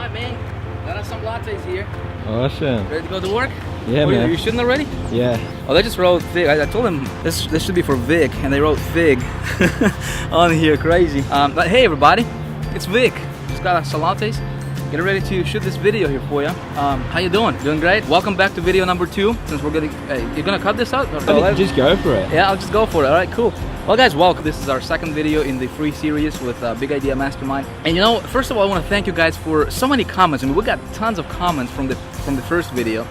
Alright, man. Got us some lattes here. Awesome. Ready to go to work? Yeah, Oh, man. you shouldn't already? Yeah. Oh, they just wrote Fig. I told them this should be for Vic, and they wrote Fig on here. Crazy. But hey, everybody, it's Vic. Just got us some lattes. Getting ready to shoot this video here for you. How you doing? Doing great? Welcome back to video number 2. Since we're gonna, you're gonna cut this out? Just go for it. Yeah, I'll just go for it. All right, cool. Well, guys, welcome. This is our second video in the free series with Big Idea Mastermind. And you know, first of all, I want to thank you guys for so many comments. I mean, we got tons of comments from the first video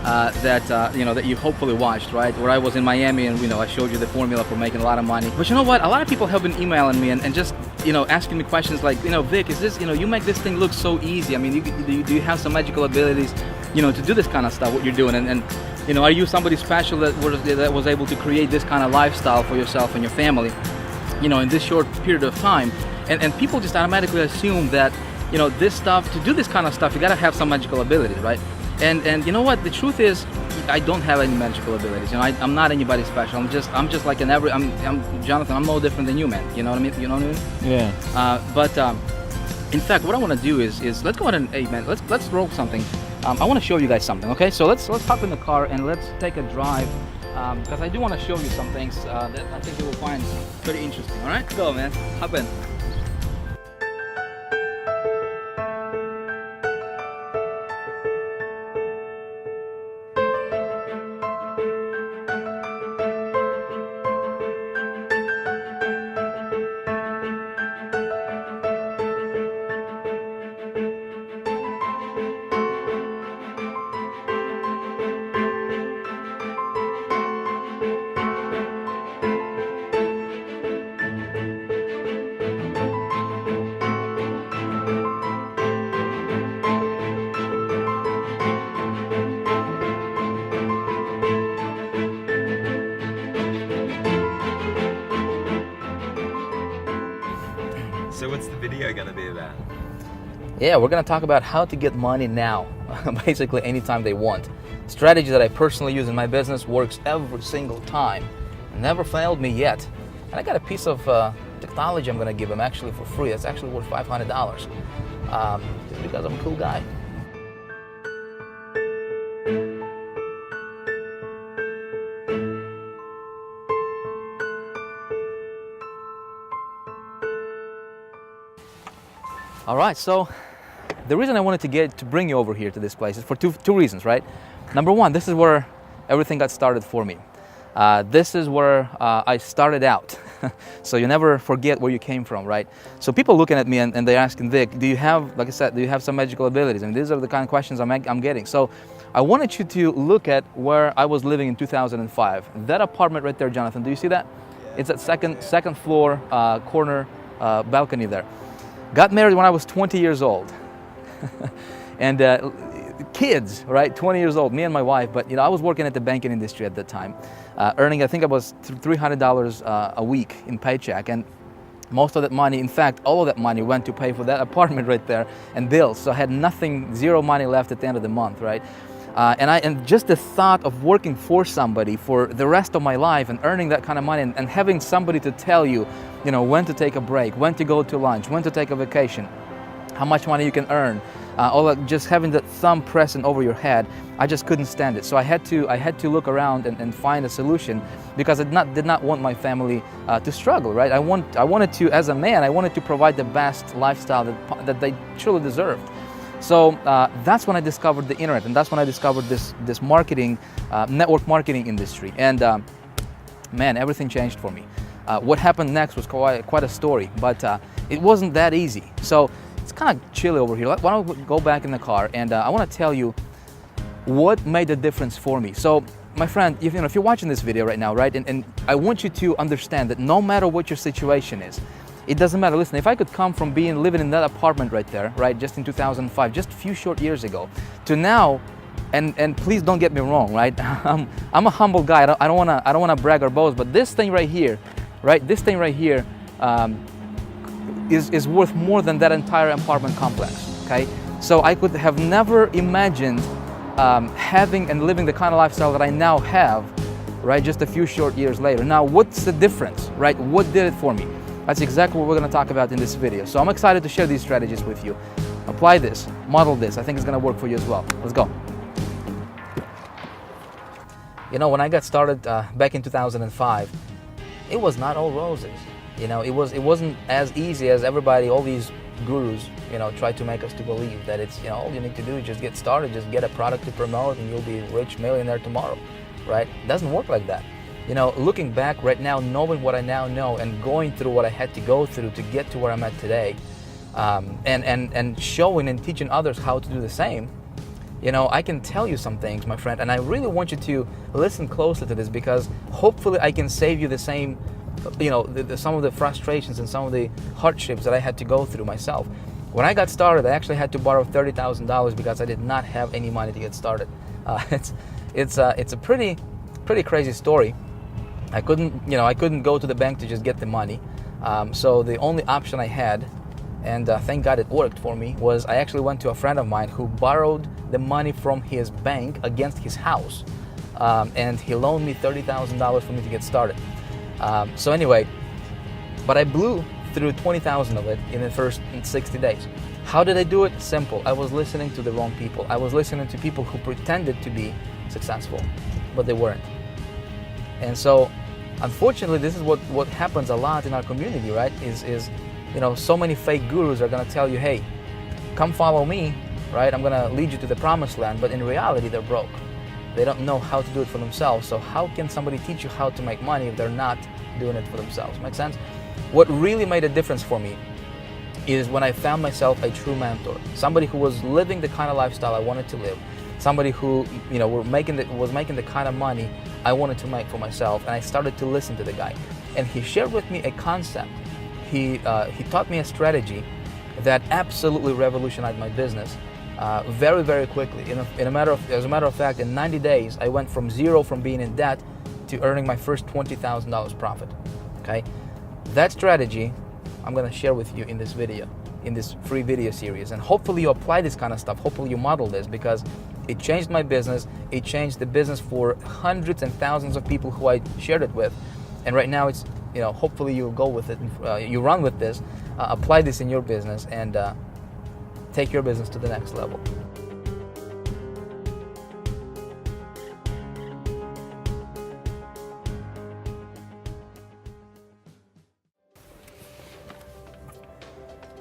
that you hopefully watched, right? Where I was in Miami and I showed you the formula for making a lot of money. But you know what? A lot of people have been emailing me and just asking me questions like, Vic, is this you make this thing look so easy? I mean, do you have some magical abilities, to do this kind of stuff? What you're doing and are you somebody special that was able to create this kind of lifestyle for yourself and your family, in this short period of time? And people just automatically assume that, this stuff, to do this kind of stuff, you gotta have some magical abilities, right? And you know what? The truth is, I don't have any magical abilities. I'm not anybody special. I'm just like I'm Jonathan. I'm no different than you, man. You know what I mean? You know what I mean? Yeah. In fact, what I want to do is let's go ahead and, hey man, let's roll something. I want to show you guys something. Okay, so let's hop in the car and let's take a drive because I do want to show you some things that I think you will find pretty interesting. All right, let's go, man. Hop in. So what's the video gonna be about? Yeah, we're gonna talk about how to get money now, basically anytime they want. Strategy that I personally use in my business, works every single time. Never failed me yet. And I got a piece of technology I'm gonna give them actually for free. It's actually worth $500 just because I'm a cool guy. All right, so the reason I wanted to bring you over here to this place is for two reasons, right? Number one, this is where everything got started for me. This is where I started out. So you never forget where you came from, right? So people looking at me and they're asking, Vic, do you have, like I said, do you have some magical abilities? I mean, these are the kind of questions I'm getting. So I wanted you to look at where I was living in 2005. That apartment right there, Jonathan, do you see that? It's at second floor corner balcony there. Got married when I was 20 years old. And kids, right, 20 years old, me and my wife, but I was working at the banking industry at that time, earning, I think it was $300 a week in paycheck, and most of that money, in fact, all of that money went to pay for that apartment right there and bills, so I had nothing, zero money left at the end of the month, right? And just the thought of working for somebody for the rest of my life and earning that kind of money and having somebody to tell you, when to take a break, when to go to lunch, when to take a vacation, how much money you can earn, just having that thumb pressing over your head, I just couldn't stand it. So I had to look around and find a solution because I did not want my family to struggle, right? I wanted to, as a man, I wanted to provide the best lifestyle that they truly deserved. So that's when I discovered the internet, and that's when I discovered this marketing, network marketing industry. And man, everything changed for me. What happened next was quite a story, but it wasn't that easy. So it's kind of chilly over here. Why don't we go back in the car, and I want to tell you what made the difference for me. So my friend, if you're watching this video right now, right, and I want you to understand that no matter what your situation is, it doesn't matter. Listen, if I could come from living in that apartment right there, right, just in 2005, just a few short years ago, to now, and please don't get me wrong, right? I'm a humble guy. I don't wanna brag or boast, but this thing right here, right? This thing right here is worth more than that entire apartment complex. Okay, so I could have never imagined having and living the kind of lifestyle that I now have, right? Just a few short years later. Now, what's the difference, right? What did it for me? That's exactly what we're going to talk about in this video. So I'm excited to share these strategies with you. Apply this, model this. I think it's gonna work for you as well. Let's go. You know, when I got started back in 2005, it was not all roses. You know, it wasn't as easy as everybody, all these gurus, you know, try to make us to believe that it's, you know, all you need to do is just get started, just get a product to promote, and you'll be a rich millionaire tomorrow, right? It doesn't work like that. You know, looking back right now, knowing what I now know and going through what I had to go through to get to where I'm at today, and showing and teaching others how to do the same, you know, I can tell you some things, my friend, and I really want you to listen closely to this, because hopefully I can save you the same, you know, some of the frustrations and some of the hardships that I had to go through myself. When I got started, I actually had to borrow $30,000 because I did not have any money to get started. It's a pretty crazy story. I couldn't go to the bank to just get the money. So the only option I had, and thank God it worked for me, was I actually went to a friend of mine who borrowed the money from his bank against his house, and he loaned me $30,000 for me to get started. So anyway, but I blew through 20,000 of it in the first 60 days. How did I do it? Simple. I was listening to the wrong people. I was listening to people who pretended to be successful, but they weren't. And so, unfortunately, this is what happens a lot in our community, right? Is you know, so many fake gurus are gonna tell you, hey, come follow me, right? I'm gonna lead you to the promised land, but in reality, they're broke. They don't know how to do it for themselves. So how can somebody teach you how to make money if they're not doing it for themselves? Make sense? What really made a difference for me is when I found myself a true mentor, somebody who was living the kind of lifestyle I wanted to live, somebody who, you know, was making the kind of money I wanted to make for myself, and I started to listen to the guy. And he shared with me a concept. He taught me a strategy that absolutely revolutionized my business very, very quickly. As a matter of fact, in 90 days, I went from zero, from being in debt, to earning my first $20,000 profit. Okay, that strategy I'm gonna share with you in this video, in this free video series, and hopefully you apply this kind of stuff. Hopefully you model this, because it changed my business. It changed the business for hundreds and thousands of people who I shared it with, and right now it's, you know, hopefully you'll go with it, you run with this, apply this in your business, and take your business to the next level.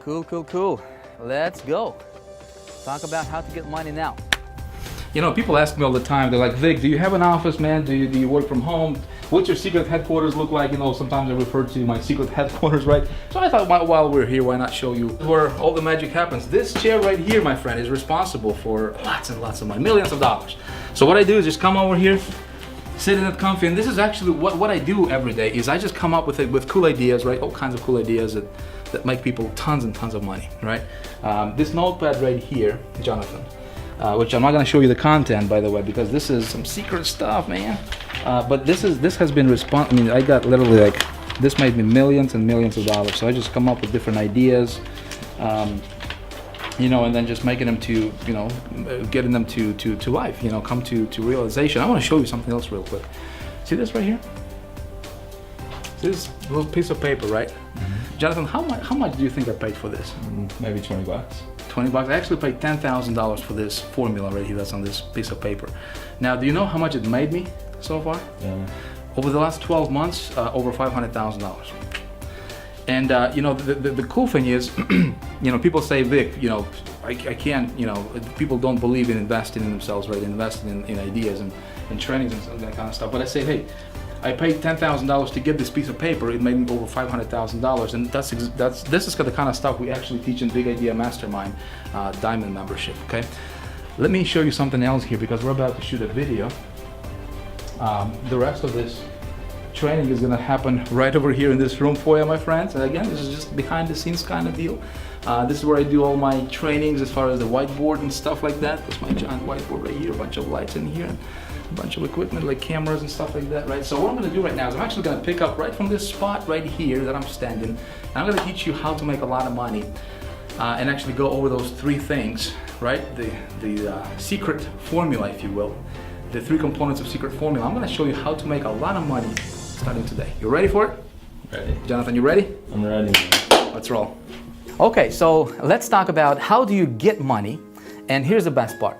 Cool. Let's go. Talk about how to get money now. You know, people ask me all the time, they're like, Vic, do you have an office, man? Do you work from home? What's your secret headquarters look like? You know, sometimes I refer to my secret headquarters, right? So I thought, while we're here, why not show you where all the magic happens? This chair right here, my friend, is responsible for lots and lots of money, millions of dollars. So what I do is just come over here, sit in it comfy, and this is actually what I do every day, is I just come up with cool ideas, right? All kinds of cool ideas that make people tons and tons of money, right? This notepad right here, Jonathan, which I'm not gonna show you the content, by the way, because this is some secret stuff, man. But this has been I mean, I got literally, like, this made me millions and millions of dollars. So I just come up with different ideas, you know, and then just making them to, you know, getting them to life, you know, come to realization. I want to show you something else real quick. See this right here? See this little piece of paper, right? Mm-hmm. Jonathan, how much do you think I paid for this? Maybe 20 bucks. 20 bucks. I actually paid $10,000 for this formula right here that's on this piece of paper. Now, do you know how much it made me so far? Yeah. Over the last 12 months, over $500,000. And you know, the cool thing is, you know, people say, Vic, you know, I can't, you know, people don't believe in investing in themselves, right? Investing in ideas and trainings and that kind of stuff. But I say, hey, I paid $10,000 to get this piece of paper. It made me over $500,000, and this is the kind of stuff we actually teach in Big Idea Mastermind Diamond membership. Okay, let me show you something else here, because we're about to shoot a video. The rest of this training is going to happen right over here in this room for you, my friends. And again, this is just behind the scenes kind of deal. This is where I do all my trainings as far as the whiteboard and stuff like that. That's my giant whiteboard right here, a bunch of lights in here, and a bunch of equipment like cameras and stuff like that, right? So what I'm going to do right now is I'm actually going to pick up right from this spot right here that I'm standing, and I'm going to teach you how to make a lot of money and actually go over those three things, right? The secret formula, if you will. The three components of secret formula. I'm going to show you how to make a lot of money starting today. You ready for it? Ready. Jonathan, you ready? I'm ready. Let's roll. Okay, so let's talk about how do you get money, and here's the best part.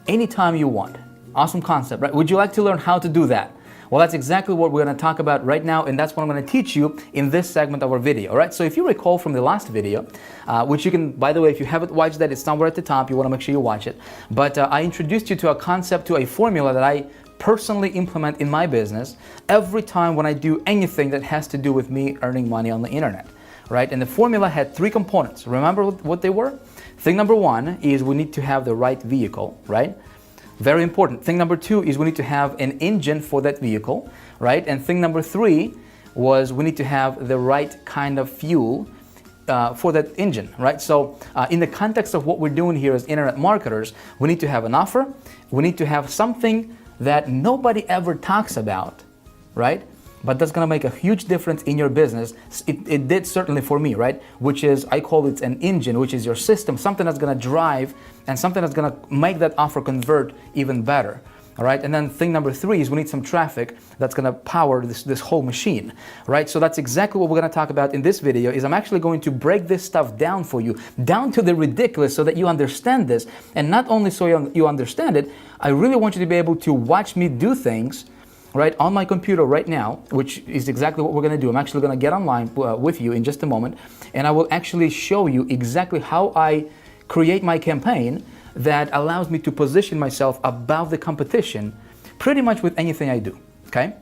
Anytime you want. Awesome concept, right? Would you like to learn how to do that? Well, that's exactly what we're going to talk about right now, and that's what I'm going to teach you in this segment of our video, all right? So if you recall from the last video, which you can, by the way, if you haven't watched that, it's somewhere at the top. You want to make sure you watch it. But I introduced you to a concept, to a formula that I personally implement in my business every time when I do anything that has to do with me earning money on the internet, right? And the formula had three components. Remember what they were? Thing number one is we need to have the right vehicle, right? Very important. Thing number two is we need to have an engine for that vehicle, right? And thing number three was we need to have the right kind of fuel for that engine, right? So in the context of what we're doing here as internet marketers, we need to have an offer. We need to have something that nobody ever talks about, right? But that's gonna make a huge difference in your business. It did certainly for me, right? Which is, I call it an engine, which is your system, something that's gonna drive and something that's gonna make that offer convert even better, all right? And then thing number three is we need some traffic that's gonna power this whole machine, right? So that's exactly what we're gonna talk about in this video. Is I'm actually going to break this stuff down for you, down to the ridiculous, so that you understand this. And not only so you understand it, I really want you to be able to watch me do things right on my computer right now, which is exactly what we're going to do. I'm actually going to get online with you in just a moment, and I will actually show you exactly how I create my campaign that allows me to position myself above the competition pretty much with anything I do, okay?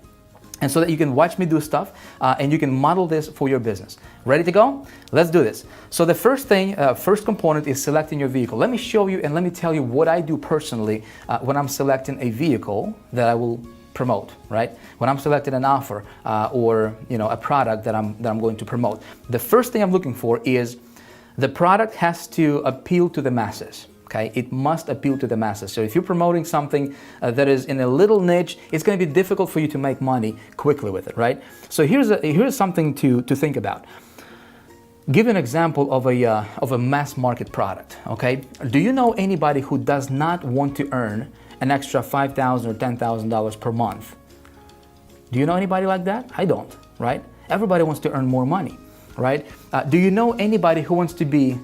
And so that you can watch me do stuff and you can model this for your business. Ready to go? Let's do this. So the first thing, first component is selecting your vehicle. Let me show you and let me tell you what I do personally when I'm selecting a vehicle that I will promote, right? When I'm selecting an offer or a product that I'm going to promote. The first thing I'm looking for is the product has to appeal to the masses. Okay, it must appeal to the masses. So if you're promoting something that is in a little niche, it's going to be difficult for you to make money quickly with it, right? So here's something to think about. Give an example of a mass market product. Okay, do you know anybody who does not want to earn an extra $5,000 or $10,000 per month? Do you know anybody like that? I don't, right? Everybody wants to earn more money, right? Do you know anybody who wants to be,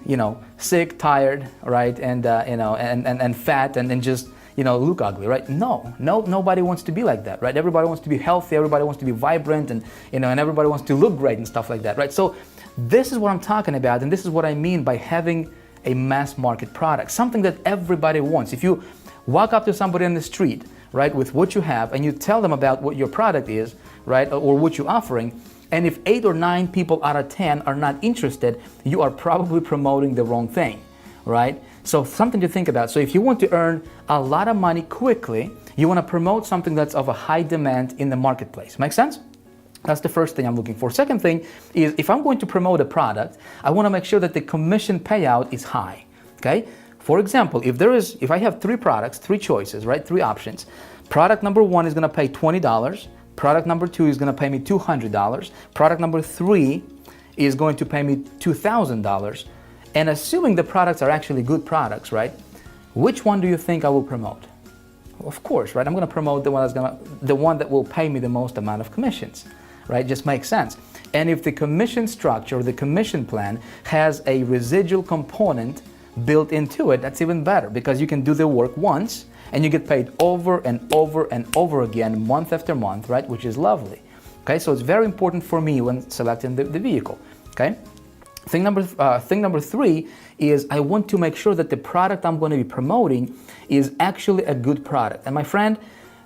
sick, tired, right, and fat and just, look ugly, right? Nobody wants to be like that, right? Everybody wants to be healthy, everybody wants to be vibrant, and everybody wants to look great and stuff like that, right? So this is what I'm talking about, and this is what I mean by having a mass market product, something that everybody wants. If you walk up to somebody on the street, right, with what you have, and you tell them about what your product is, right, or what you're offering, and if 8 or 9 people out of 10 are not interested, you are probably promoting the wrong thing, right? So something to think about. So if you want to earn a lot of money quickly, you want to promote something that's of a high demand in the marketplace. Make sense? That's the first thing I'm looking for. Second thing is, if I'm going to promote a product, I want to make sure that the commission payout is high, okay? For example, if I have 3 products, 3 choices, right, 3 options, product number 1 is going to pay $20, product number 2 is going to pay me $200, product number 3 is going to pay me $2,000, and assuming the products are actually good products, right, which one do you think I will promote? Of course, right, I'm going to promote the one that will pay me the most amount of commissions, right? Just makes sense. And if the commission structure, the commission plan has a residual component built into it, that's even better, because you can do the work once and you get paid over and over and over again, month after month, right? Which is lovely. Okay, so it's very important for me when selecting the vehicle. Okay, thing number 3 is I want to make sure that the product I'm going to be promoting is actually a good product. And my friend,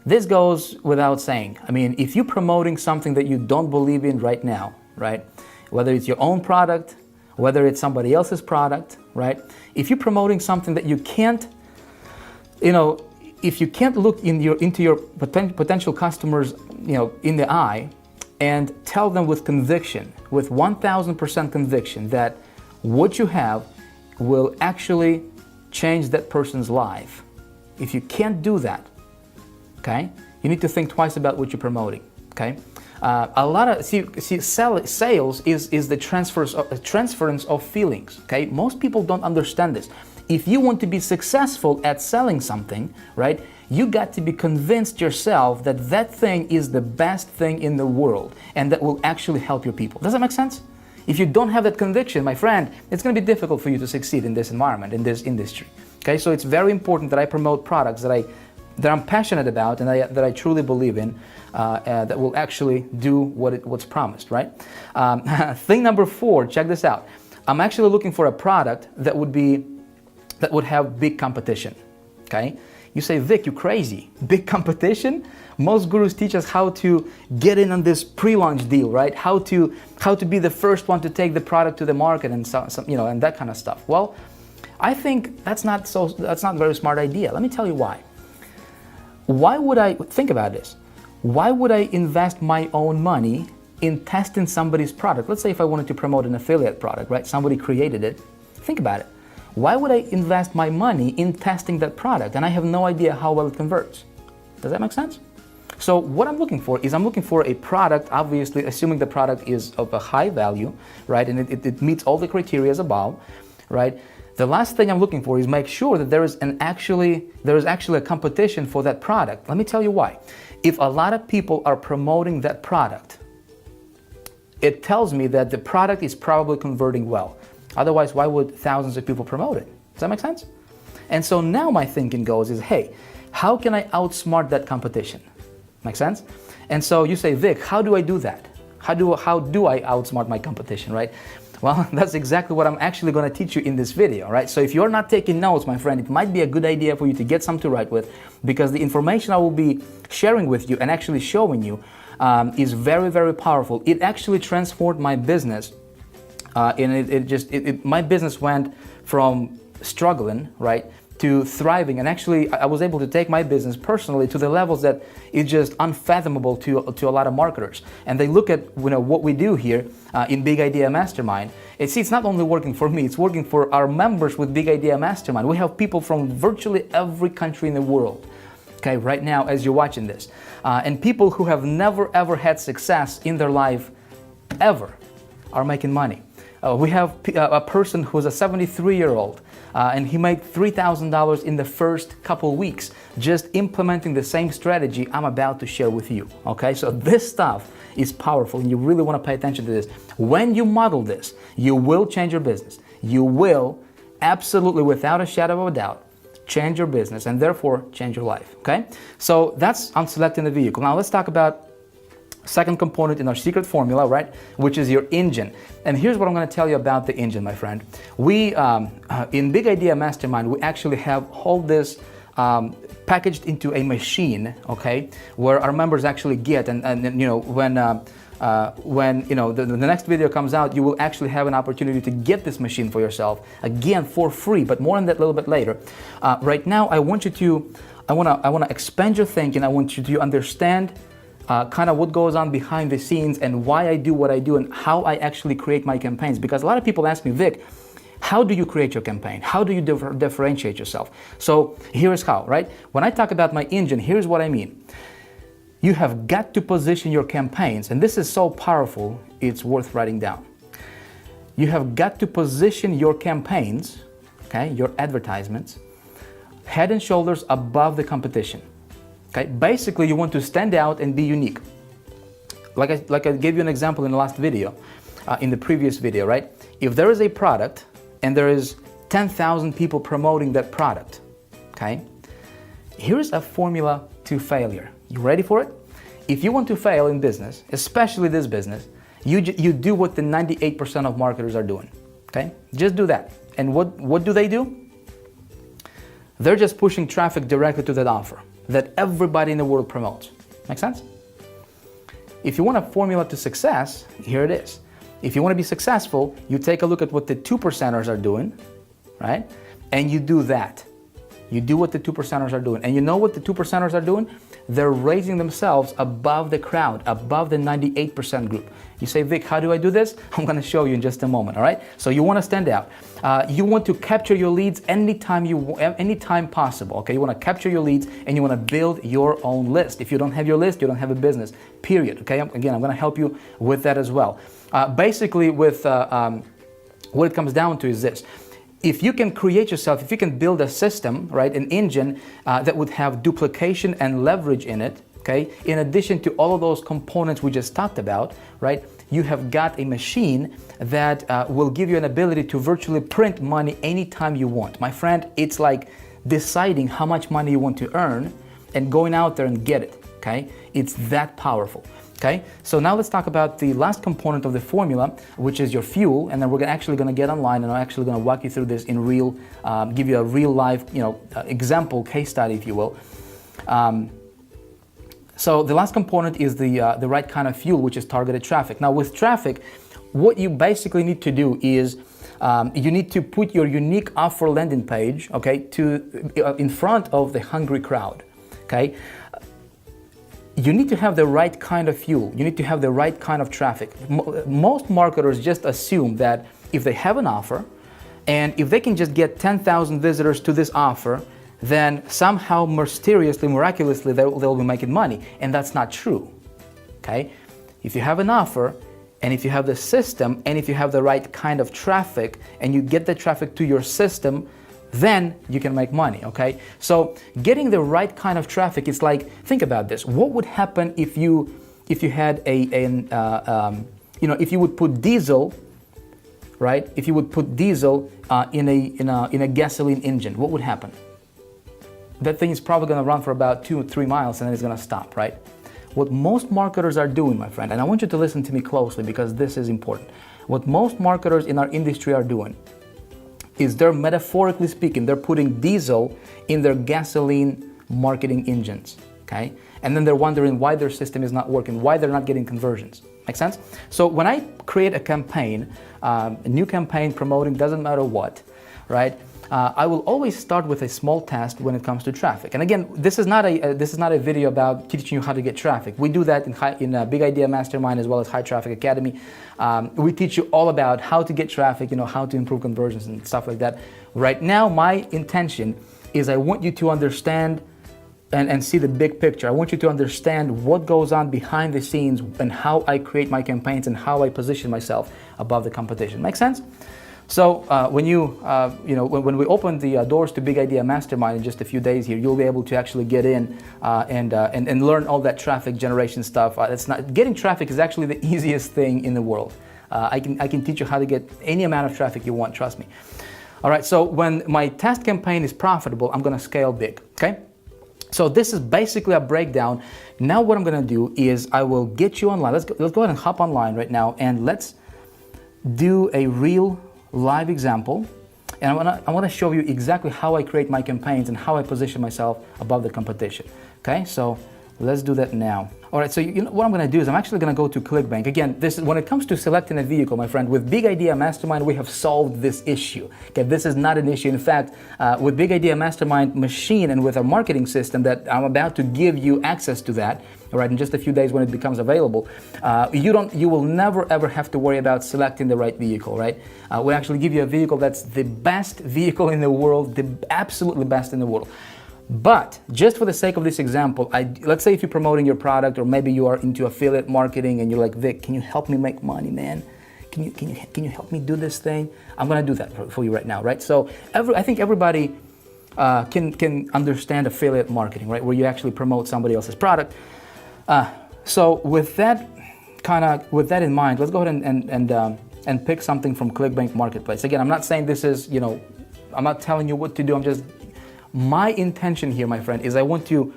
this goes without saying. I mean, if you're promoting something that you don't believe in right now, right? Whether it's your own product, whether it's somebody else's product, right? If you're promoting something that you can't, if you can't look into your potential customers, in the eye and tell them with conviction, with 1,000% conviction that what you have will actually change that person's life. If you can't do that, okay, you need to think twice about what you're promoting, okay? Sales is the transference of feelings, okay? Most people don't understand this. If you want to be successful at selling something, right, you got to be convinced yourself that that thing is the best thing in the world and that will actually help your people. Does that make sense? If you don't have that conviction, my friend, it's going to be difficult for you to succeed in this environment, in this industry. Okay, so it's very important that I promote products that I'm passionate about and that I truly believe in, that will actually do what's promised, right? Thing number 4, check this out. I'm actually looking for a product that would have big competition. Okay, you say, Vic, you crazy? Big competition? Most gurus teach us how to get in on this pre-launch deal, right? How to be the first one to take the product to the market and and that kind of stuff. Well, I think that's not a very smart idea. Let me tell you why. Why would I think about this? Why would I invest my own money in testing somebody's product? Let's say if I wanted to promote an affiliate product, right? Somebody created it. Think about it. Why would I invest my money in testing that product and I have no idea how well it converts? Does that make sense? So what I'm looking for is I'm looking for a product, obviously assuming the product is of a high value, right? And it meets all the criteria as above, right? The last thing I'm looking for is make sure that there is actually a competition for that product. Let me tell you why. If a lot of people are promoting that product, it tells me that the product is probably converting well. Otherwise, why would thousands of people promote it? Does that make sense? And so now my thinking goes is, hey, how can I outsmart that competition? Make sense? And so you say, Vic, how do I do that? How do I outsmart my competition, right? Well, that's exactly what I'm actually going to teach you in this video, right? So if you're not taking notes, my friend, it might be a good idea for you to get something to write with, because the information I will be sharing with you and actually showing you is very, very powerful. It actually transformed my business, and my business went from struggling, right, to thriving, and actually I was able to take my business personally to the levels that it's just unfathomable to a lot of marketers. And they look at what we do here in Big Idea Mastermind. It's not only working for me, it's working for our members with Big Idea Mastermind. We have people from virtually every country in the world, okay, right now as you're watching this, and people who have never ever had success in their life ever are making money. We have a person who's a 73-year-old, and he made $3,000 in the first couple weeks just implementing the same strategy I'm about to share with you. Okay, so this stuff is powerful, and you really want to pay attention to this. When you model this, you will change your business. You will absolutely, without a shadow of a doubt, change your business and therefore change your life. Okay, so that's on selecting the vehicle. Now let's talk about second component in our secret formula, right, which is your engine. And here's what I'm going to tell you about the engine, my friend. We, in Big Idea Mastermind, we actually have all this packaged into a machine, okay, where our members actually get, and when the next video comes out, you will actually have an opportunity to get this machine for yourself, again, for free, but more on that a little bit later. Right now, I want to expand your thinking. I want you to understand kind of what goes on behind the scenes and why I do what I do and how I actually create my campaigns. Because a lot of people ask me, Vic, how do you create your campaign? How do you differentiate yourself? So here's how, right? When I talk about my engine, here's what I mean. You have got to position your campaigns, and this is so powerful, it's worth writing down. You have got to position your campaigns, okay, your advertisements, head and shoulders above the competition. Okay, basically you want to stand out and be unique. Like I gave you an example in the last video, in the previous video, right? If there is a product and there is 10,000 people promoting that product, okay? Here's a formula to failure. You ready for it? If you want to fail in business, especially this business, you do what the 98% of marketers are doing, okay? Just do that. And what do? They're just pushing traffic directly to that offer that everybody in the world promotes. Make sense? If you want a formula to success, here it is. If you want to be successful, you take a look at what the 2%ers are doing, right? And you do that. You do what the 2%ers are doing. And you know what the 2%ers are doing? They're raising themselves above the crowd, above the 98% group. You say, Vic, how do I do this? I'm going to show you in just a moment, all right? So you want to stand out. You want to capture your leads anytime possible, okay? You want to capture your leads and you want to build your own list. If you don't have your list, you don't have a business, period, okay? Again, I'm going to help you with that as well. Basically, with what it comes down to is this. If you can create yourself, if you can build a system, right, an engine that would have duplication and leverage in it, okay, in addition to all of those components we just talked about, right, you have got a machine that will give you an ability to virtually print money anytime you want. My friend, it's like deciding how much money you want to earn and going out there and get it, okay? It's that powerful, okay? So now let's talk about the last component of the formula, which is your fuel, and then we're actually gonna get online and I'm actually gonna walk you through this in real, give you a real life, example, case study, if you will. So the last component is the right kind of fuel, which is targeted traffic. Now with traffic, what you basically need to do is you need to put your unique offer landing page, okay, in front of the hungry crowd, okay? You need to have the right kind of fuel. You need to have the right kind of traffic. Most marketers just assume that if they have an offer and if they can just get 10,000 visitors to this offer, then somehow mysteriously, miraculously, they'll be making money. And that's not true, okay? If you have an offer, and if you have the system, and if you have the right kind of traffic, and you get the traffic to your system, then you can make money, okay? So getting the right kind of traffic is like, think about this. What would happen if you had if you would put diesel, right? If you would put diesel in a gasoline engine, what would happen? That thing is probably going to run for about 2 or 3 miles and then it's going to stop, right? What most marketers are doing, my friend, and I want you to listen to me closely because this is important. What most marketers in our industry are doing is they're, metaphorically speaking, they're putting diesel in their gasoline marketing engines, okay? And then they're wondering why their system is not working, why they're not getting conversions. Make sense? So when I create a campaign, a new campaign promoting, doesn't matter what, right? I will always start with a small test when it comes to traffic. And again, this is not a video about teaching you how to get traffic. We do that in Big Idea Mastermind as well as High Traffic Academy. We teach you all about how to get traffic, how to improve conversions and stuff like that. Right now, my intention is I want you to understand and see the big picture. I want you to understand what goes on behind the scenes and how I create my campaigns and how I position myself above the competition. Make sense? So when when we open the doors to Big Idea Mastermind in just a few days here, you'll be able to actually get in and learn all that traffic generation stuff. Getting traffic is actually the easiest thing in the world. I can teach you how to get any amount of traffic you want, trust me. All right, so when my test campaign is profitable, I'm gonna scale big, okay? So this is basically a breakdown. Now what I'm gonna do is I will get you online. Let's go ahead and hop online right now and let's do a real live example, and I want to show you exactly how I create my campaigns and how I position myself above the competition. Okay, so let's do that now. All right, so what I'm going to do is I'm actually going to go to ClickBank. Again, this is when it comes to selecting a vehicle, my friend. With Big Idea Mastermind, we have solved this issue. Okay, this is not an issue. In fact, with Big Idea Mastermind machine and with our marketing system that I'm about to give you access to that. All right, in just a few days when it becomes available, you will never ever have to worry about selecting the right vehicle, right? We actually give you a vehicle that's the best vehicle in the world, the absolutely best in the world. But just for the sake of this example, let's say if you're promoting your product or maybe you are into affiliate marketing and you're like, Vic, can you help me make money, man? Can you help me do this thing? I'm gonna do that for you right now, right? So I think everybody can understand affiliate marketing, right? Where you actually promote somebody else's product. So with that in mind, let's go ahead and pick something from ClickBank Marketplace. Again, I'm not saying this is, I'm not telling you what to do. My intention here, my friend, is I want you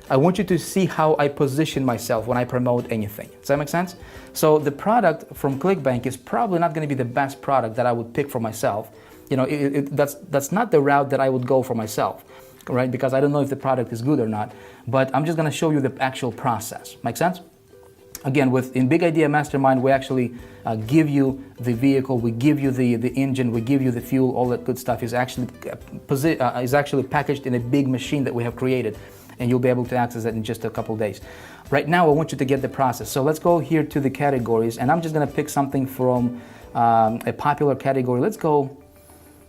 to see how I position myself when I promote anything. Does that make sense? So the product from ClickBank is probably not going to be the best product that I would pick for myself. That's not the route that I would go for myself. Right? Because I don't know if the product is good or not, but I'm just going to show you the actual process. Make sense? Again, in Big Idea Mastermind, we actually give you the vehicle, we give you the engine, we give you the fuel, all that good stuff is actually packaged in a big machine that we have created, and you'll be able to access that in just a couple of days. Right now, I want you to get the process. So let's go here to the categories, and I'm just going to pick something from a popular category. Let's go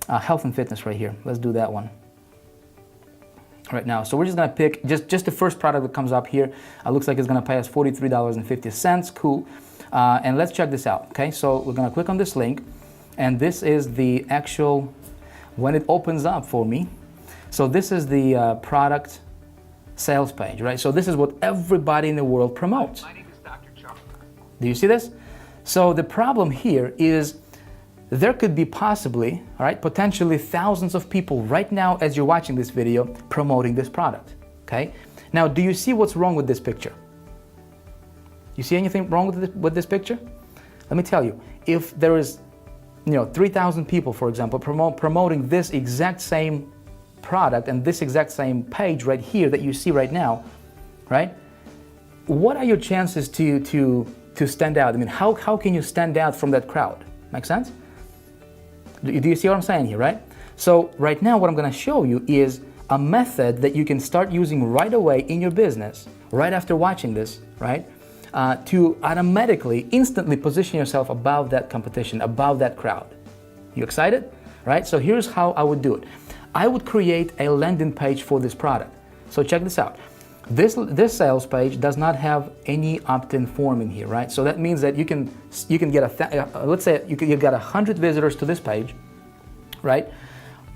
health and fitness right here. Let's do that one. Right now, so we're just gonna pick just the first product that comes up here. Looks like it's gonna pay us $43.50. Cool. And let's check this out. Okay, so we're gonna click on this link, and this is the actual when it opens up for me. So this is the product sales page, right? So this is what everybody in the world promotes. My name is Dr. Charles. Do you see this? So the problem here is there could be possibly, all right, potentially thousands of people right now as you're watching this video promoting this product, okay? Now, do you see what's wrong with this picture? You see anything wrong with this picture? Let me tell you, if there is, 3,000 people, for example, promoting this exact same product and this exact same page right here that you see right now, right? What are your chances to stand out? I mean, how can you stand out from that crowd? Make sense? Do you see what I'm saying here, right? So right now what I'm gonna show you is a method that you can start using right away in your business, right after watching this, right? To automatically, instantly position yourself above that competition, above that crowd. You excited? Right? So here's how I would do it. I would create a landing page for this product. So check this out. This sales page does not have any opt-in form in here, right? So that means that you can get let's say you've got 100 visitors to this page, right?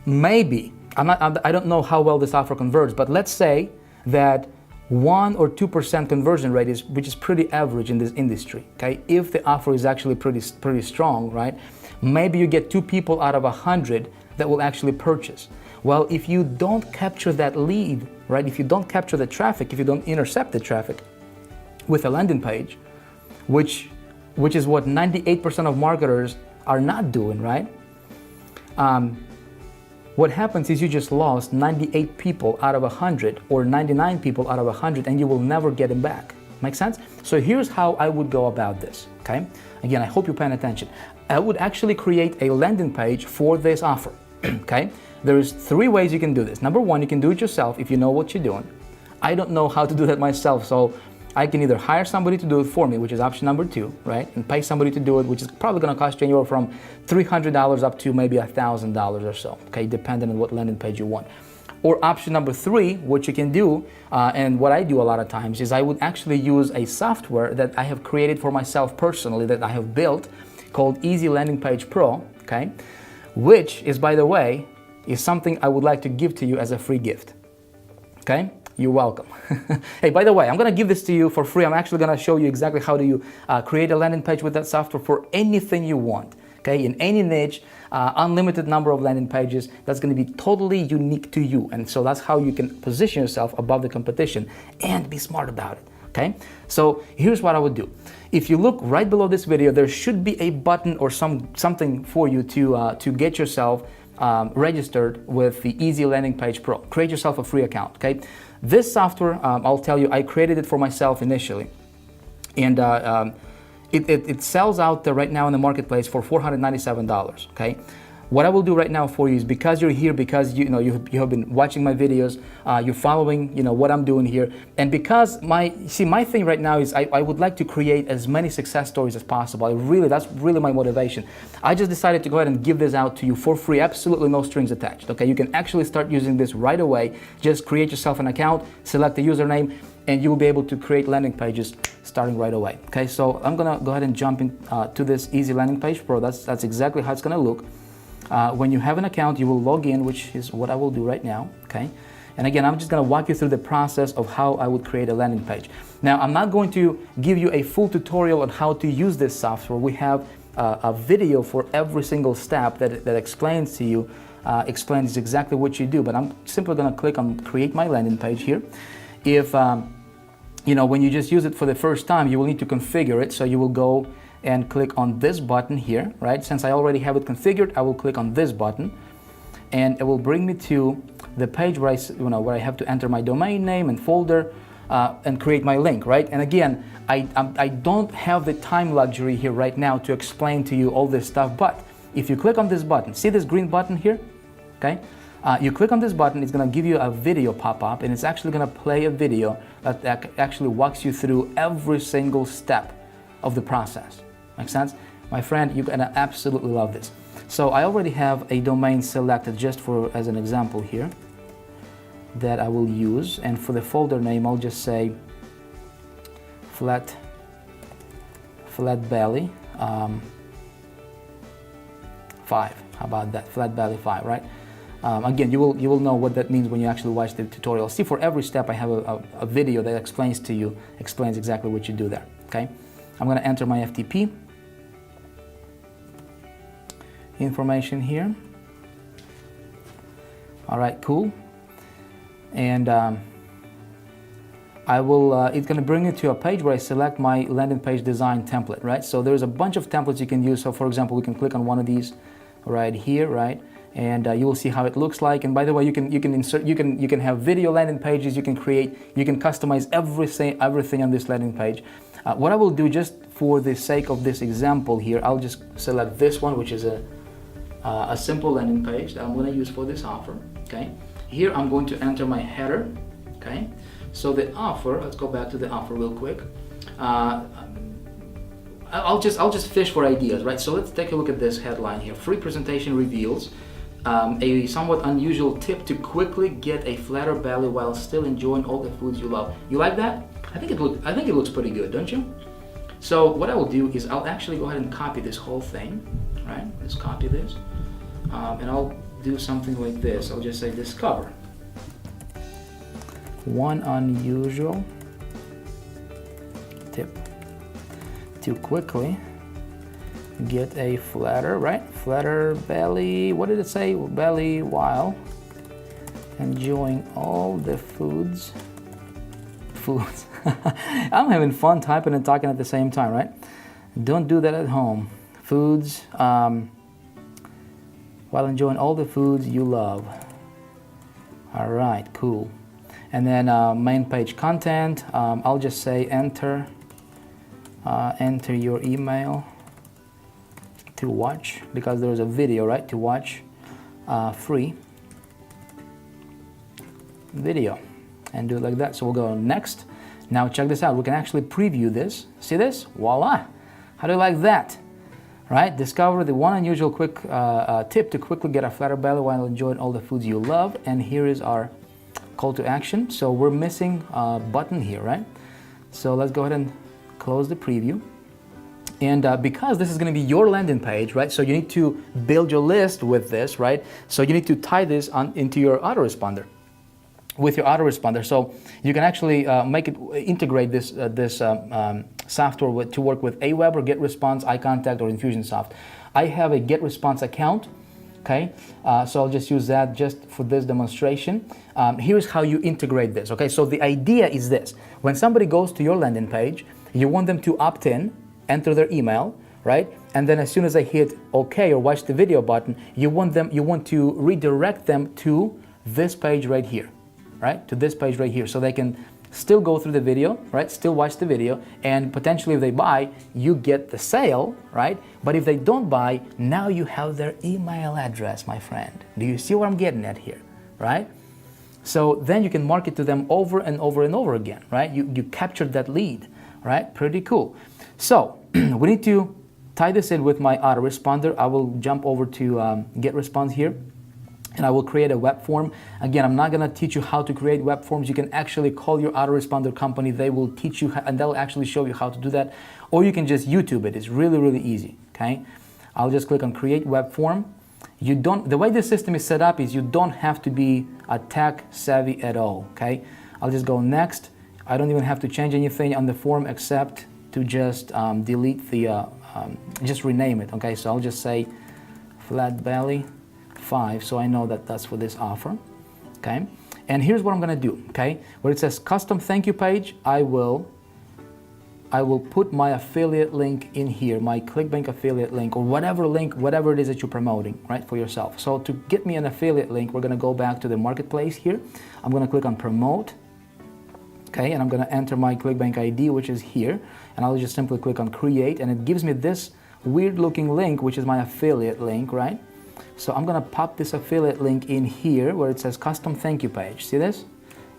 Maybe I don't know how well this offer converts, but let's say that 1 or 2% conversion rate which is pretty average in this industry. Okay, if the offer is actually pretty strong, right? Maybe you get 2 people out of 100 that will actually purchase. Well, if you don't capture that lead, right? If you don't capture the traffic, if you don't intercept the traffic with a landing page, which is what 98% of marketers are not doing, right? What happens is you just lost 98 people out of 100 or 99 people out of 100 and you will never get them back. Make sense? So here's how I would go about this, okay? Again, I hope you're paying attention. I would actually create a landing page for this offer, okay? There's 3 ways you can do this. Number 1, you can do it yourself if you know what you're doing. I don't know how to do that myself, so I can either hire somebody to do it for me, which is option number 2, right? And pay somebody to do it, which is probably gonna cost you anywhere from $300 up to maybe $1,000 or so, okay? Depending on what landing page you want. Or option number 3, what you can do, and what I do a lot of times, is I would actually use a software that I have created for myself personally, that I have built, called Easy Landing Page Pro, okay? Which is, by the way, is something I would like to give to you as a free gift, okay? You're welcome. Hey, by the way, I'm gonna give this to you for free. I'm actually gonna show you exactly how do you create a landing page with that software for anything you want, okay? In any niche, unlimited number of landing pages that's gonna be totally unique to you. And so that's how you can position yourself above the competition and be smart about it, okay? So here's what I would do. If you look right below this video, there should be a button or something for you to get yourself registered with the Easy Landing Page Pro. Create yourself a free account, okay? This software, I'll tell you, I created it for myself initially. And it sells out there right now in the marketplace for $497, okay? What I will do right now for you is, because you're here, because you have been watching my videos, you're following what I'm doing here, and because my thing right now is I would like to create as many success stories as possible. That's really my motivation. I just decided to go ahead and give this out to you for free, absolutely no strings attached. Okay, you can actually start using this right away. Just create yourself an account, select the username, and you will be able to create landing pages starting right away. Okay, so I'm gonna go ahead and jump in to this Easy Landing Page Pro. That's exactly how it's gonna look. When you have an account, you will log in, which is what I will do right now, okay? And again, I'm just gonna walk you through the process of how I would create a landing page. Now, I'm not going to give you a full tutorial on how to use this software. We have a video for every single step that explains to you, explains exactly what you do, but I'm simply gonna click on Create My Landing Page here. If, when you just use it for the first time, you will need to configure it, so you will go and click on this button here, right? Since I already have it configured, I will click on this button, and it will bring me to the page where I have to enter my domain name and folder and create my link, right? And again, I don't have the time luxury here right now to explain to you all this stuff, but if you click on this button, see this green button here, okay? You click on this button, it's gonna give you a video pop up, and it's actually gonna play a video that actually walks you through every single step of the process. Make sense? My friend, you're gonna absolutely love this. So I already have a domain selected just as an example here that I will use, and for the folder name I'll just say flat belly 5. How about that? Flat belly 5, right? Again, you will know what that means when you actually watch the tutorial. See, for every step I have a video that explains exactly what you do there, okay? I'm gonna enter my FTP, information here. All right, cool. And I will, it's going to bring you to a page where I select my landing page design template, right? So there's a bunch of templates you can use. So for example, we can click on one of these right here, right? And you will see how it looks like. And by the way, you can insert, you can have video landing pages. You can create, you can customize everything on this landing page. What I will do, just for the sake of this example here, I'll just select this one, which is a simple landing page that I'm going to use for this offer. Okay. Here I'm going to enter my header. Okay. So the offer, let's go back to the offer real quick. I'll just fish for ideas, right? So let's take a look at this headline here. Free presentation reveals a somewhat unusual tip to quickly get a flatter belly while still enjoying all the foods you love. You like that? I think it looks pretty good, don't you? So what I will do is I'll actually go ahead and copy this whole thing, right? Let's copy this, and I'll do something like this. I'll just say discover one unusual tip to quickly get a flatter, right? Flatter belly, what did it say? Belly while enjoying all the foods. I'm having fun typing and talking at the same time, right? Don't do that at home. Foods, while enjoying all the foods you love. All right, cool. And then main page content, I'll just say enter your email to watch, because there's a video, right, to watch free video, and do it like that. So we'll go next. Now check this out, we can actually preview this. See this? Voila! How do you like that? Right? Discover the one unusual quick tip to quickly get a flatter belly while enjoying all the foods you love. And here is our call to action. So we're missing a button here, right? So let's go ahead and close the preview. And because this is going to be your landing page, right? So you need to build your list with this, right? So you need to tie this into your autoresponder, with your autoresponder. So you can actually integrate this software to work with Aweber, GetResponse, iContact, or Infusionsoft. I have a GetResponse account. Okay, so I'll just use that just for this demonstration. Here's how you integrate this. Okay, so the idea is this: when somebody goes to your landing page, you want them to opt in, enter their email, right? And then as soon as they hit OK or watch the video button, you want to redirect them to this page right here, right? To this page right here, so they can still go through the video, right? Still watch the video, and potentially if they buy, you get the sale, right? But if they don't buy, now you have their email address, my friend. Do you see what I'm getting at here, right? So then you can market to them over and over and over again, right? You captured that lead, right? Pretty cool. So we need to tie this in with my autoresponder. I will jump over to GetResponse here, and I will create a web form. Again, I'm not going to teach you how to create web forms. You can actually call your autoresponder company. They will teach you, and they'll actually show you how to do that. Or you can just YouTube it. It's really, really easy, okay? I'll just click on Create Web Form. The way this system is set up is you don't have to be a tech savvy at all, okay? I'll just go Next. I don't even have to change anything on the form except to just delete the, just rename it, okay? So I'll just say Flat Belly 5, so I know that that's for this offer, okay? And here's what I'm gonna do, okay? Where it says custom thank you page, I will put my affiliate link in here, my ClickBank affiliate link, or whatever it is that you're promoting, right, for yourself. So to get me an affiliate link, we're gonna go back to the marketplace here. I'm gonna click on promote, okay? And I'm gonna enter my ClickBank ID, which is here, and I'll just simply click on create, and it gives me this weird looking link, which is my affiliate link, right? So I'm gonna pop this affiliate link in here where it says custom thank you page. See this?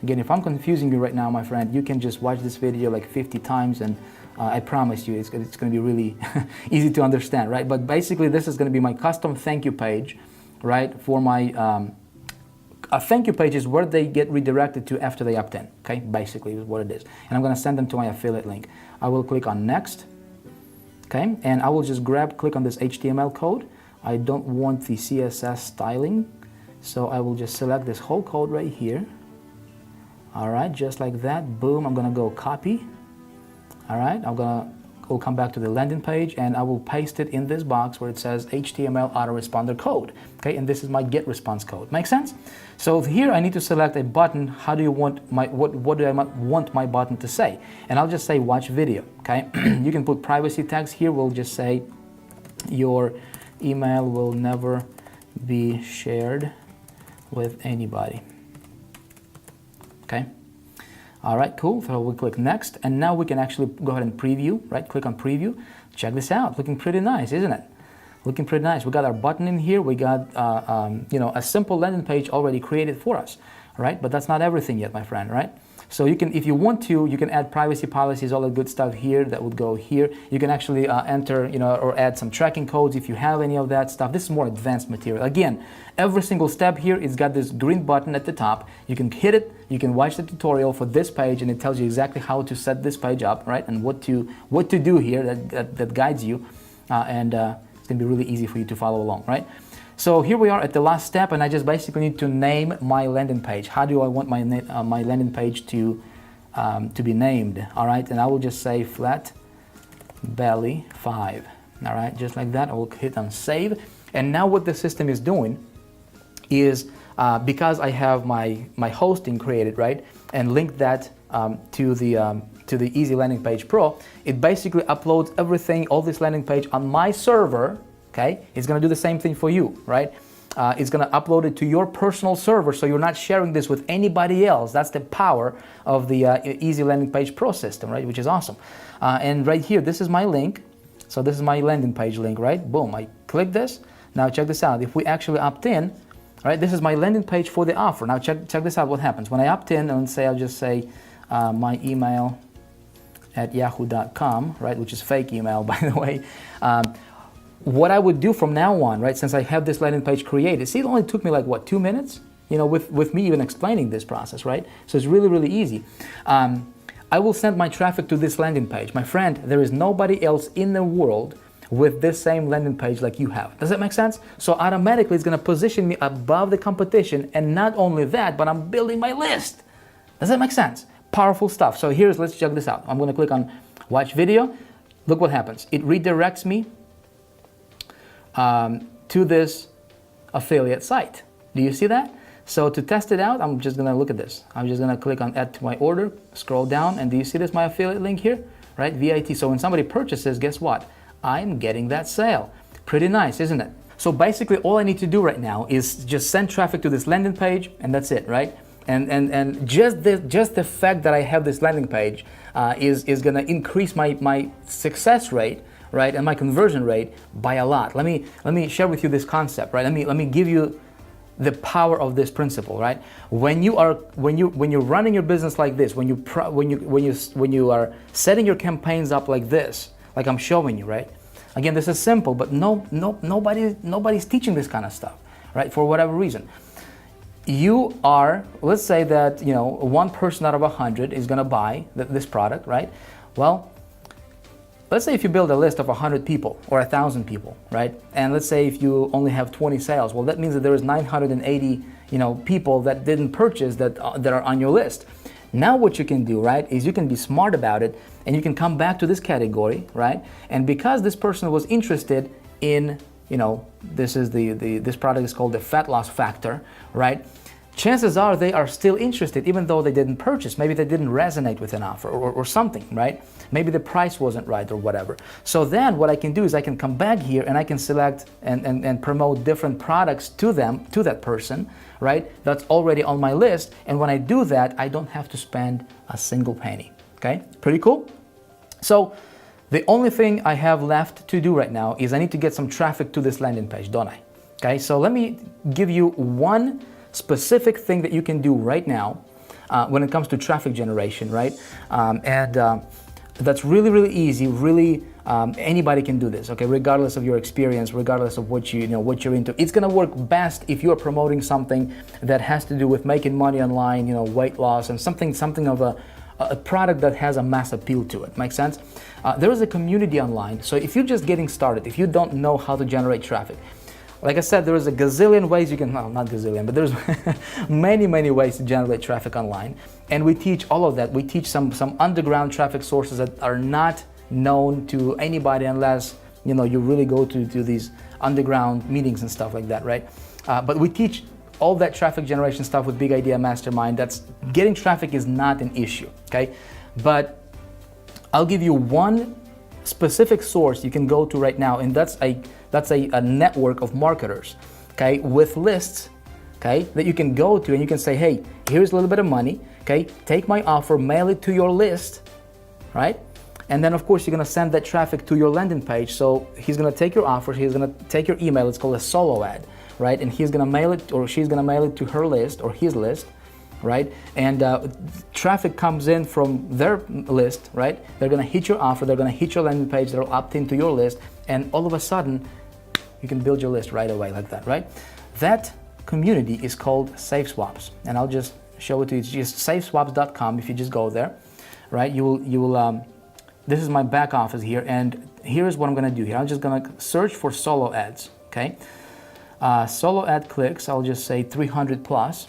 Again, if I'm confusing you right now, my friend, you can just watch this video like 50 times, and I promise you it's gonna be really easy to understand, right? But basically this is gonna be my custom thank you page, right? For my, a thank you page is where they get redirected to after they opt in, okay? Basically is what it is. And I'm gonna send them to my affiliate link. I will click on next, okay? And I will just click on this HTML code. I don't want the CSS styling, so I will just select this whole code right here. All right, just like that, boom, I'm gonna go copy. All right, I'm gonna will come back to the landing page, and I will paste it in this box where it says HTML autoresponder code. Okay, and this is my get response code. Make sense? So here I need to select a button. How do you want my what do I want my button to say? And I'll just say watch video. Okay, you can put privacy tags here. We'll just say your email will never be shared with anybody. Okay. All right, cool. So we'll click next, and now we can actually go ahead and preview, right? Click on preview. Check this out. Looking pretty nice, isn't it? Looking pretty nice. We got our button in here. We got, a simple landing page already created for us, right? But that's not everything yet, my friend, right? So you can, if you want to, you can add privacy policies, all the good stuff here that would go here. You can actually enter, or add some tracking codes if you have any of that stuff. This is more advanced material. Again, every single step here, it's got this green button at the top. You can hit it, you can watch the tutorial for this page, and it tells you exactly how to set this page up, right? And what to do here that guides you, and it's gonna be really easy for you to follow along, right? So here we are at the last step, and I just basically need to name my landing page. How do I want my landing page to be named? All right, and I will just say Flat Belly 5. All right, just like that. I will hit on save, and now what the system is doing is because I have my hosting created, right, and linked that to the Easy Landing Page Pro, it basically uploads everything, all this landing page on my server. Okay, it's going to do the same thing for you, right? It's going to upload it to your personal server, so you're not sharing this with anybody else. That's the power of the Easy Landing Page Pro system, right? Which is awesome. And right here, this is my link. So this is my landing page link, right? Boom, I click this. Now check this out. If we actually opt in, right? This is my landing page for the offer. Now check this out. What happens when I opt in and say I'll just say my email at yahoo.com, right? Which is fake email, by the way. What I would do from now on, right, since I have this landing page created, see, it only took me like, what, 2 minutes? With me even explaining this process, right? So it's really, really easy. I will send my traffic to this landing page. My friend, there is nobody else in the world with this same landing page like you have. Does that make sense? So automatically it's gonna position me above the competition, and not only that, but I'm building my list. Does that make sense? Powerful stuff. So let's check this out. I'm gonna click on watch video. Look what happens. It redirects me to this affiliate site. Do you see that? So to test it out, I'm just gonna look at this. I'm just gonna click on add to my order, scroll down, and do you see this, my affiliate link here? Right, VIT. So when somebody purchases, guess what? I'm getting that sale. Pretty nice, isn't it? So basically all I need to do right now is just send traffic to this landing page, and that's it, right? And just the fact that I have this landing page is gonna increase my success rate, right, and my conversion rate by a lot. Let me share with you this concept, right? Let me give you the power of this principle, right? When you're running your business like this, when you are setting your campaigns up like this, like I'm showing you, right? Again, this is simple, but nobody's teaching this kind of stuff, right? For whatever reason. You are, let's say that one person out of 100 is gonna buy this product, right? Well, let's say if you build a list of 100 people or 1,000 people, right? And let's say if you only have 20 sales, well, that means that there is 980, people that didn't purchase that are on your list. Now what you can do, right, is you can be smart about it, and you can come back to this category, right? And because this person was interested in, this product is called the fat loss factor, right? Chances are they are still interested even though they didn't purchase. Maybe they didn't resonate with an offer or something, right? Maybe the price wasn't right or whatever. So then what I can do is I can come back here and I can select and promote different products to that person, right? That's already on my list. And when I do that, I don't have to spend a single penny, okay? Pretty cool? So the only thing I have left to do right now is I need to get some traffic to this landing page, don't I? Okay, so let me give you one specific thing that you can do right now when it comes to traffic generation, right? That's really, really easy. Really, anybody can do this, okay? Regardless of your experience, regardless of what what you're into. It's gonna work best if you are promoting something that has to do with making money online, weight loss, and something of a product that has a mass appeal to it. Make sense? There is a community online, so if you're just getting started, if you don't know how to generate traffic, like I said, there is a gazillion ways you can, no, not gazillion, but there's many, many ways to generate traffic online. And we teach all of that. We teach some underground traffic sources that are not known to anybody unless you really go to these underground meetings and stuff like that, right? But we teach all that traffic generation stuff with Big Idea Mastermind. That's getting traffic is not an issue, okay? But I'll give you one specific source you can go to right now, and that's a network of marketers, okay, with lists, okay, that you can go to and you can say, hey, here's a little bit of money, okay, take my offer, mail it to your list, right? And then of course you're gonna send that traffic to your landing page. So he's gonna take your offer, he's gonna take your email, it's called a solo ad, right? And he's gonna mail it, or she's gonna mail it to her list or his list, right? And traffic comes in from their list, right? They're gonna hit your offer, they're gonna hit your landing page, they'll opt into your list, and all of a sudden, you can build your list right away like that, right? That community is called SafeSwaps, and I'll just show it to you. It's just safeswaps.com. If you just go there, right? You will. This is my back office here, and here's what I'm gonna do here. I'm just gonna search for solo ads, okay? Solo ad clicks, I'll just say 300 plus.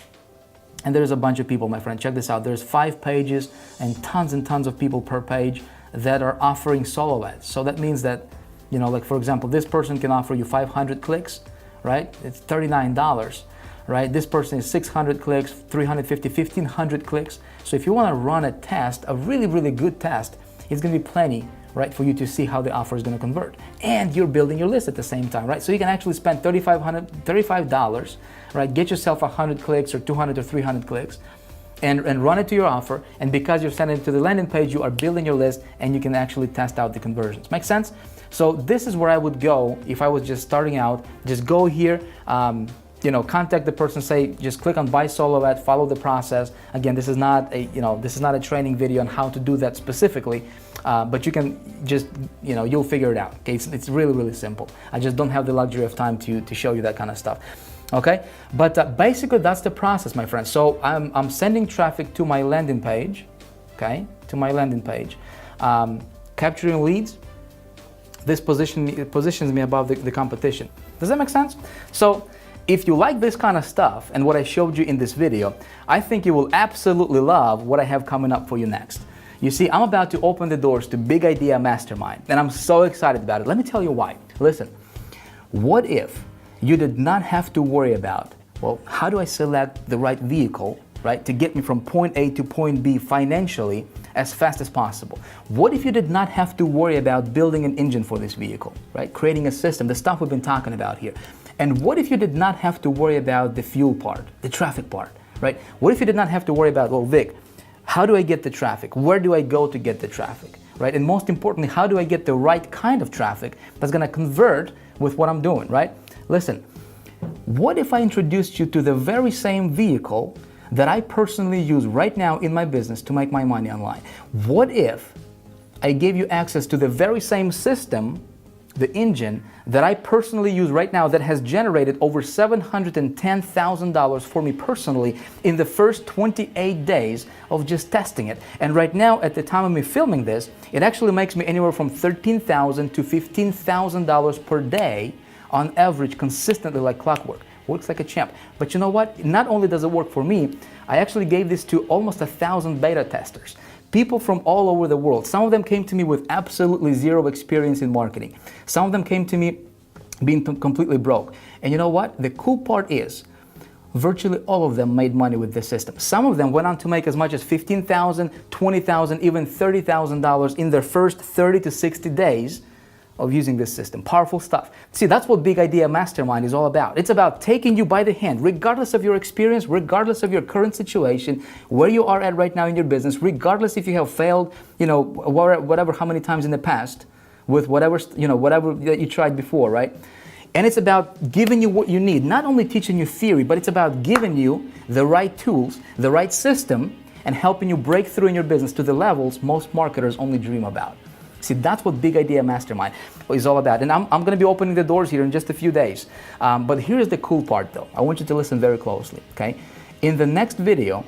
And there's a bunch of people, my friend, check this out. There's 5 pages and tons of people per page that are offering solo ads. So that means that, like for example, this person can offer you 500 clicks, right? It's $39, right? This person is 600 clicks, 350, 1500 clicks. So if you wanna run a test, a really, really good test, it's gonna be plenty, right, for you to see how the offer is gonna convert. And you're building your list at the same time, right? So you can actually spend $35, right? Get yourself 100 clicks or 200 or 300 clicks and run it to your offer. And because you're sending it to the landing page, you are building your list and you can actually test out the conversions. Make sense? So this is where I would go if I was just starting out. Just go here, contact the person, say, just click on buy solo ad, follow the process. Again, this is not a training video on how to do that specifically, but you can just, you'll figure it out. Okay, it's really, really simple. I just don't have the luxury of time to show you that kind of stuff. Okay, but basically that's the process, my friends. So I'm sending traffic to my landing page, okay, capturing leads. This positions me above the competition. Does that make sense? So if you like this kind of stuff and what I showed you in this video, I think you will absolutely love what I have coming up for you next. You see, I'm about to open the doors to Big Idea Mastermind, and I'm so excited about it. Let me tell you why. Listen, what if you did not have to worry about, well, how do I select the right vehicle, right, to get me from point A to point B financially as fast as possible? What if you did not have to worry about building an engine for this vehicle, right, creating a system, the stuff we've been talking about here? And what if you did not have to worry about the fuel part, the traffic part, right? What if you did not have to worry about, well, Vic, how do I get the traffic? Where do I go to get the traffic, right? And most importantly, how do I get the right kind of traffic that's gonna convert with what I'm doing, right? Listen, what if I introduced you to the very same vehicle that I personally use right now in my business to make my money online? What if I gave you access to the very same system, the engine, that I personally use right now that has generated over $710,000 for me personally in the first 28 days of just testing it. And right now, at the time of me filming this, it actually makes me anywhere from $13,000 to $15,000 per day on average, consistently like clockwork. Works like a champ. But you know what? Not only does it work for me, I actually gave this to almost 1,000 beta testers. People from all over the world. Some of them came to me with absolutely zero experience in marketing. Some of them came to me being completely broke. And you know what? The cool part is, virtually all of them made money with this system. Some of them went on to make as much as $15,000, $20,000, even $30,000 in their first 30 to 60 days of using this system. Powerful stuff. See, that's what Big Idea Mastermind is all about. It's about taking you by the hand, regardless of your experience, regardless of your current situation, where you are at right now in your business, regardless if you have failed, whatever, how many times in the past, with whatever that you tried before, right? And it's about giving you what you need, not only teaching you theory, but it's about giving you the right tools, the right system, and helping you break through in your business to the levels most marketers only dream about. See, that's what Big Idea Mastermind is all about. And I'm going to be opening the doors here in just a few days. But here's the cool part, though. I want you to listen very closely, okay? In the next video,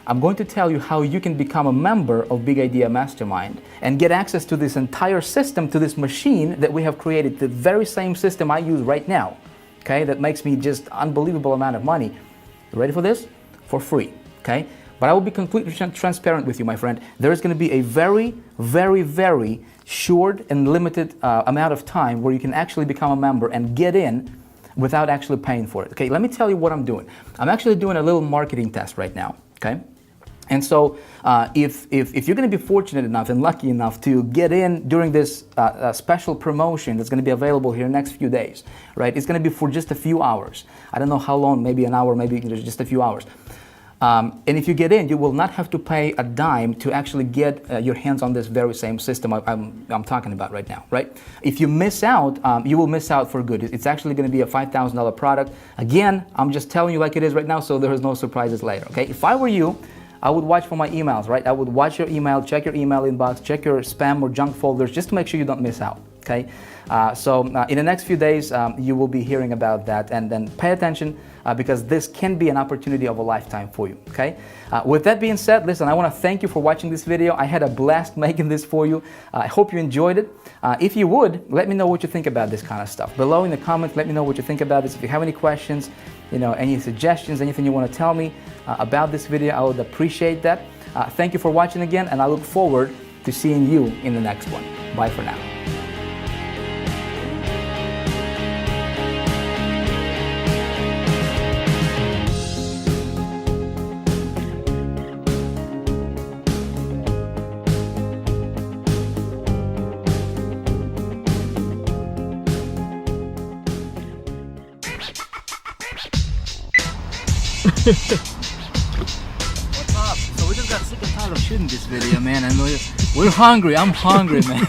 I'm going to tell you how you can become a member of Big Idea Mastermind and get access to this entire system, to this machine that we have created, the very same system I use right now, okay? That makes me just unbelievable amount of money. You ready for this? For free, okay? But I will be completely transparent with you, my friend. There is going to be a very, very, very short and limited amount of time where you can actually become a member and get in without actually paying for it. Okay, let me tell you what I'm doing. I'm actually doing a little marketing test right now. Okay. And so, if you're going to be fortunate enough and lucky enough to get in during this special promotion that's going to be available here next few days, right? It's going to be for just a few hours. I don't know how long, maybe an hour, maybe just a few hours. And if you get in, you will not have to pay a dime to actually get your hands on this very same system I'm talking about right now, right? If you miss out, you will miss out for good. It's actually going to be a $5,000 product. Again, I'm just telling you like it is right now, so there is no surprises later, okay? If I were you, I would watch for my emails, right? I would watch your email, check your email inbox, check your spam or junk folders just to make sure you don't miss out, okay? So in the next few days, you will be hearing about that, and then pay attention because this can be an opportunity of a lifetime for you, okay? With that being said, listen, I want to thank you for watching this video. I had a blast making this for you. I hope you enjoyed it. If you would, let me know what you think about this kind of stuff. Below in the comments, let me know what you think about this. If you have any questions, you know, any suggestions, anything you want to tell me about this video, I would appreciate that. Thank you for watching again, and I look forward to seeing you in the next one. Bye for now. What's up? So we just got sick and tired of shooting this video, man, and we're hungry. I'm hungry, man.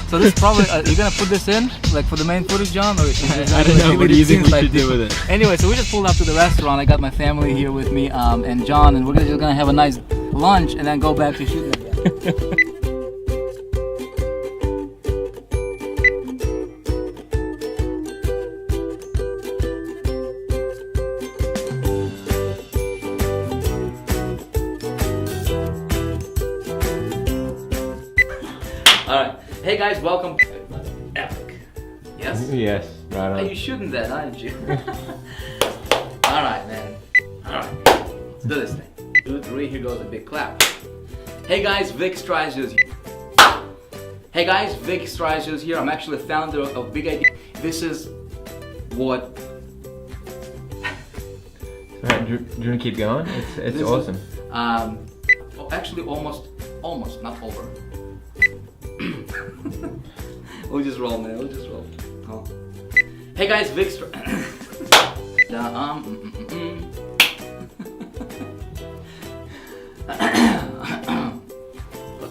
So this probably you're gonna put this in like for the main footage, John, or I don't know. What do you think we should do with it? Anyway, so we just pulled up to the restaurant. I got my family here with me, and John, and we're just gonna have a nice lunch and then go back to shooting again. Alright, hey guys, welcome to Epic. Yes? Yes, right on. Are you shooting that, aren't you? Alright, man. Alright, let's do this thing. 2, 3, here goes a big clap. Hey guys, Vic Stryzos here. Hey guys, Vic Stryzos here. I'm actually the founder of Big Idea. This is what... Alright, do you want to keep going? It's awesome. Actually, almost, not over. We'll just roll, man. We'll just roll. Oh. Hey guys, Vic Look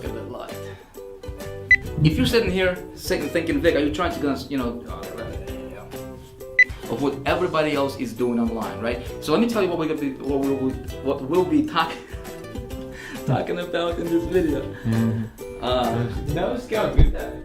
at that light. If you're sitting here thinking, Vic, are you trying to, you know, of what everybody else is doing online, right? So let me tell you what we'll be talking about in this video. No scout, good time.